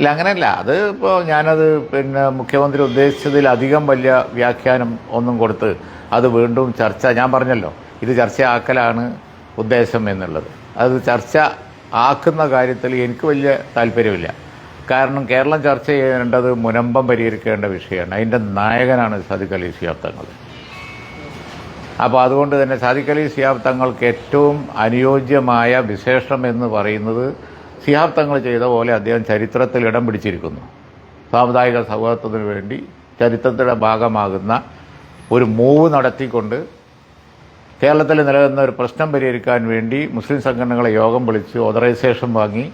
ഇല്ല, അങ്ങനെയല്ല. അത് ഇപ്പോൾ ഞാനത് മുഖ്യമന്ത്രി ഉദ്ദേശിച്ചതിലധികം വലിയ വ്യാഖ്യാനം ഒന്നും കൊടുത്ത് അത് വീണ്ടും ഞാൻ പറഞ്ഞല്ലോ, ഇത് ചർച്ചയാക്കലാണ് ഉദ്ദേശം എന്നുള്ളത്. അത് ചർച്ച ആക്കുന്ന കാര്യത്തിൽ എനിക്ക് വലിയ താല്പര്യമില്ല. കാരണം കേരളം ചർച്ച ചെയ്യേണ്ടത് മുനമ്പം പരിഹരിക്കേണ്ട വിഷയമാണ്. അതിൻ്റെ നായകനാണ് സാദിഖ് അലി ശിഹാബ് തങ്ങൾ. അപ്പോൾ അതുകൊണ്ട് തന്നെ സാദിഖ് അലി ശിഹാബ് തങ്ങൾക്ക് ഏറ്റവും അനുയോജ്യമായ വിശേഷണം എന്ന് പറയുന്നത് ശിഹാബ് തങ്ങൾ ചെയ്ത പോലെ അദ്ദേഹം ചരിത്രത്തിൽ ഇടം പിടിച്ചിരിക്കുന്നു. സാമുദായിക സൗഹാർദ്ദത്തിന് വേണ്ടി ചരിത്രത്തിൻ്റെ ഭാഗമാകുന്ന ഒരു മൂവ് നടത്തിക്കൊണ്ട് കേരളത്തിൽ നിലനിന്ന ഒരു പ്രശ്നം പരിഹരിക്കാൻ വേണ്ടി മുസ്ലിം സംഘടനകളെ യോഗം വിളിച്ച് ഓതറൈസേഷൻ വാങ്ങി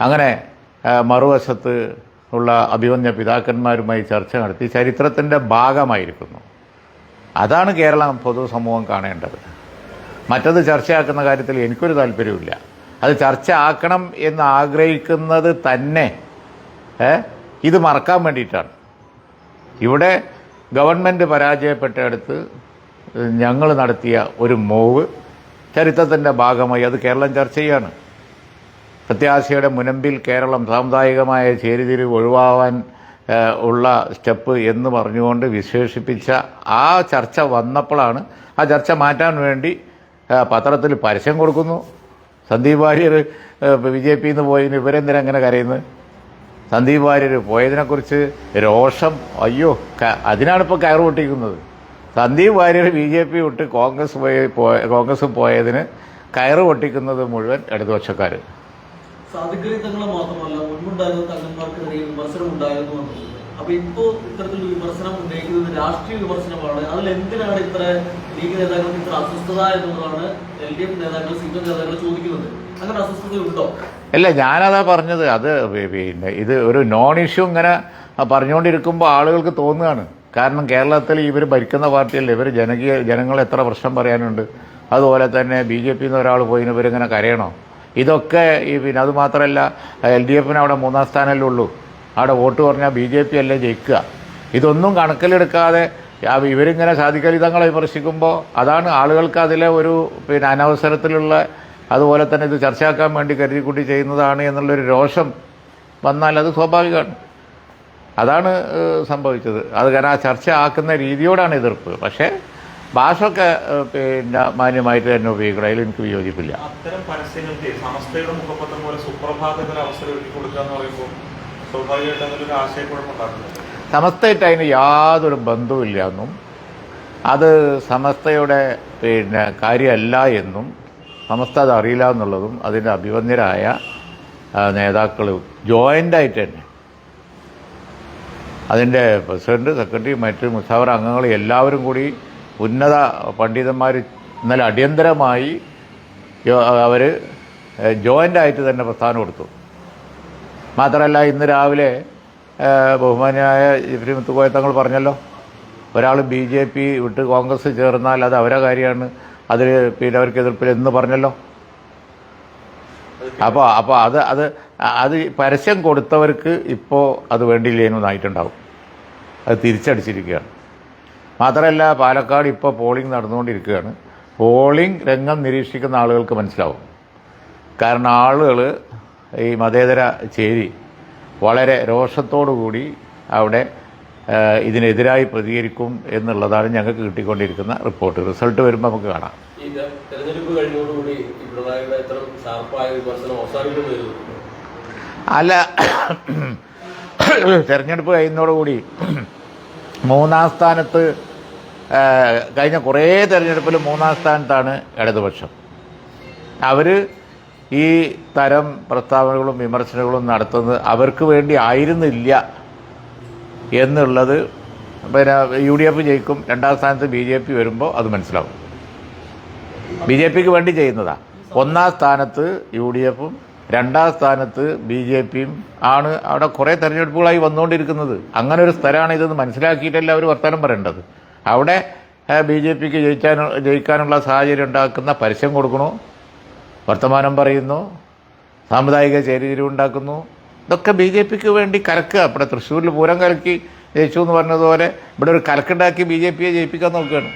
അങ്ങനെ മറുവശത്ത് ഉള്ള അഭിമന്യ പിതാക്കന്മാരുമായി ചർച്ച നടത്തി ചരിത്രത്തിൻ്റെ ഭാഗമായിരിക്കുന്നു. അതാണ് കേരളം പൊതുസമൂഹം കാണേണ്ടത്. മറ്റത് ചർച്ചയാക്കുന്ന കാര്യത്തിൽ എനിക്കൊരു താല്പര്യമില്ല. അത് ചർച്ച ആക്കണം എന്ന് ആഗ്രഹിക്കുന്നത് തന്നെ ഇത് മറക്കാൻ വേണ്ടിയിട്ടാണ്. ഇവിടെ ഗവൺമെൻറ് പരാജയപ്പെട്ടെടുത്ത് ഞങ്ങൾ നടത്തിയ ഒരു മൂവ് ചരിത്രത്തിൻ്റെ ഭാഗമായി അത് കേരളം ചർച്ച ചെയ്യാണ്. പ്രത്യാശയുടെ മുനമ്പിൽ കേരളം സാമുദായികമായ ചേരിതിരിവ് ഒഴിവാവാൻ ഉള്ള സ്റ്റെപ്പ് എന്ന് പറഞ്ഞുകൊണ്ട് വിശേഷിപ്പിച്ച ആ ചർച്ച വന്നപ്പോഴാണ് ആ ചർച്ച മാറ്റാൻ വേണ്ടി പത്രത്തിൽ പരസ്യം കൊടുക്കുന്നു. സന്ദീപ് വാര്യർ BJP നിന്ന് പോയതിന് ഇവരെന്തിനാ അങ്ങനെ കരയുന്നത്? സന്ദീപ് വാര്യർ പോയതിനെക്കുറിച്ച് രോഷം, അയ്യോ, അതിനാണിപ്പോൾ കയറ് പൊട്ടിക്കുന്നത്. സന്ദീപ് വാര്യർ BJP വിട്ട് കോൺഗ്രസ് പോയതിന് കയറ് പൊട്ടിക്കുന്നത് മുഴുവൻ ഇടതുപക്ഷക്കാർ. സാദിഖ് അലി തങ്ങളെ മാത്രമല്ല, മുൻപുണ്ടായിരുന്ന തങ്ങന്മാർക്കെതിരെ വിമർശനം ഉണ്ടായിരുന്നു. അപ്പൊ ഇപ്പോ ഇത്തരത്തിലുള്ള വിമർശനം ഉന്നയിക്കുന്നത് രാഷ്ട്രീയ വിമർശനമാണ്. അതിൽ എന്തിനാണ് ഇത്ര ലീഗ് നേതാക്കൾക്ക് ഇത്ര അസ്വസ്ഥത എന്നുള്ളതാണ് LDF നേതാക്കൾ, CPM നേതാക്കൾ ചോദിക്കുന്നത്. അങ്ങനെ അസ്വസ്ഥതയുണ്ടോ? അല്ല, ഞാനതാ പറഞ്ഞത്. അത് പിന്നെ ഇത് ഒരു നോൺ ഇഷ്യൂ ഇങ്ങനെ പറഞ്ഞുകൊണ്ടിരിക്കുമ്പോൾ ആളുകൾക്ക് തോന്നുകയാണ്. കാരണം കേരളത്തിൽ ഇവർ ഭരിക്കുന്ന പാർട്ടിയല്ലേ, ഇവർ ജനങ്ങൾ എത്ര പ്രശ്നം പറയാനുണ്ട്. അതുപോലെ തന്നെ BJP നിന്ന് ഒരാൾ പോയിന് ഇവരിങ്ങനെ കരയണോ? ഇതൊക്കെ പിന്നെ അത് മാത്രമല്ല, LDF അവിടെ 3-ാം സ്ഥാനമല്ലേ ഉള്ളൂ. അവിടെ വോട്ട് പറഞ്ഞാൽ BJP അല്ലേ ജയിക്കുക. ഇതൊന്നും കണക്കിലെടുക്കാതെ ഇവരിങ്ങനെ സാദിഖ് അലി തങ്ങളെ വിമർശിക്കുമ്പോൾ അതാണ് ആളുകൾക്ക് അതിലെ ഒരു പിന്നെ അനവസരത്തിലുള്ള, അതുപോലെ തന്നെ ഇത് ചർച്ചയാക്കാൻ വേണ്ടി കരുതിക്കൂട്ടി ചെയ്യുന്നതാണ് എന്നുള്ളൊരു രോഷം വന്നാൽ അത് സ്വാഭാവികമാണ്. അതാണ് സംഭവിച്ചത്. അത് കാരണം ആ ചർച്ച ആക്കുന്ന രീതിയോടാണ് എതിർപ്പ്. പക്ഷേ ഭാഷയൊക്കെ പിന്നെ മാന്യമായിട്ട് തന്നെ ഉപയോഗിക്കണം. അതിൽ എനിക്ക് വിയോജിപ്പില്ല. അത്തരം പരസ്യങ്ങൾക്ക് സമസ്തയുടെ മുഖപത്രം പോലെ സുപ്രഭാതത്തിന് അവസരം ഒരുക്കി കൊടുക്കുക എന്ന് പറയുമ്പോൾ സ്വാഭാവികമായിട്ട് അതിലൊരു ആശയക്കുഴപ്പമുണ്ടാകുന്നത്. സമസ്തയായിട്ട് അതിന് യാതൊരു ബന്ധവുമില്ല എന്നും അത് സമസ്തയുടെ പിന്നെ കാര്യമല്ല എന്നും സമസ്ത അത് അറിയില്ല എന്നുള്ളതും അതിൻ്റെ അഭിവന്യരായ നേതാക്കൾ ജോയിൻ്റായിട്ട് തന്നെ അതിൻ്റെ പ്രസിഡന്റ്, സെക്രട്ടറി, മറ്റ് മുഷാവറ അംഗങ്ങൾ എല്ലാവരും കൂടി ഉന്നത പണ്ഡിതന്മാർ ഇന്നലെ അടിയന്തരമായി അവർ ജോയിൻ്റായിട്ട് തന്നെ പ്രസ്ഥാനം കൊടുത്തു. മാത്രമല്ല ഇന്ന് രാവിലെ ബഹുമാന്യനായ ജിഫ്രി മുത്തുക്കോയ തങ്ങൾ പറഞ്ഞല്ലോ, ഒരാൾ BJP വിട്ട് കോൺഗ്രസ് ചേർന്നാൽ അത് അവരുടെ കാര്യമാണ്, അതിൽ പിന്നെ അവർക്ക് എതിർപ്പില്ല എന്ന് പറഞ്ഞല്ലോ. അപ്പോൾ അത് പരസ്യം കൊടുത്തവർക്ക് ഇപ്പോൾ അത് വേണ്ടിയില്ലേന്നായിട്ടുണ്ടാവും. അത് തിരിച്ചടിച്ചിരിക്കുകയാണ്. മാത്രമല്ല പാലക്കാട് ഇപ്പോൾ പോളിംഗ് നടന്നുകൊണ്ടിരിക്കുകയാണ്. പോളിംഗ് രംഗം നിരീക്ഷിക്കുന്ന ആളുകൾക്ക് മനസ്സിലാവും. കാരണം ആളുകൾ ഈ മതേതര ചേരി വളരെ രോഷത്തോടുകൂടി അവിടെ ഇതിനെതിരായി പ്രതികരിക്കും എന്നുള്ളതാണ് ഞങ്ങൾക്ക് കിട്ടിക്കൊണ്ടിരിക്കുന്ന റിപ്പോർട്ട്. റിസൾട്ട് വരുമ്പോൾ നമുക്ക് കാണാം. അല്ല, തെരഞ്ഞെടുപ്പ് കഴിയുന്നതോടുകൂടി 3-ാം സ്ഥാനത്ത്, കഴിഞ്ഞ കുറേ തെരഞ്ഞെടുപ്പിൽ 3-ാം സ്ഥാനത്താണ് ഇടതുപക്ഷം. അവർ ഈ തരം പ്രസ്താവനകളും വിമർശനങ്ങളും നടത്തുന്നത് അവർക്ക് വേണ്ടി ആയിരുന്നില്ല എന്നുള്ളത് പിന്നെ UDF ജയിക്കും, 2-ാം സ്ഥാനത്ത് BJP വരുമ്പോൾ അത് മനസ്സിലാവും. BJPക്ക് വേണ്ടി ചെയ്യുന്നതാണ്. 1-ാം സ്ഥാനത്ത് UDFും 2-ാം സ്ഥാനത്ത് BJPയും ആണ് അവിടെ കുറേ തെരഞ്ഞെടുപ്പുകളായി വന്നുകൊണ്ടിരിക്കുന്നത്. അങ്ങനെ ഒരു സ്ഥലമാണ് ഇതെന്ന് മനസ്സിലാക്കിയിട്ടല്ല അവർ വർത്തമാനം പറയേണ്ടത്. അവിടെ BJPക്ക് ജയിക്കാനുള്ള സാഹചര്യം ഉണ്ടാക്കുന്ന പരസ്യം കൊടുക്കണോ, വർത്തമാനം പറയുന്നു, സാമുദായിക ചേരിതിരിവുണ്ടാക്കുന്നു. ഇതൊക്കെ BJPക്ക് വേണ്ടി കലക്കുക. ഇവിടെ തൃശ്ശൂരിൽ പൂരം കലക്കി ജയിച്ചു എന്ന് പറഞ്ഞതുപോലെ ഇവിടെ ഒരു കലക്കുണ്ടാക്കി BJPയെ ജയിപ്പിക്കാൻ നോക്കുകയാണ്.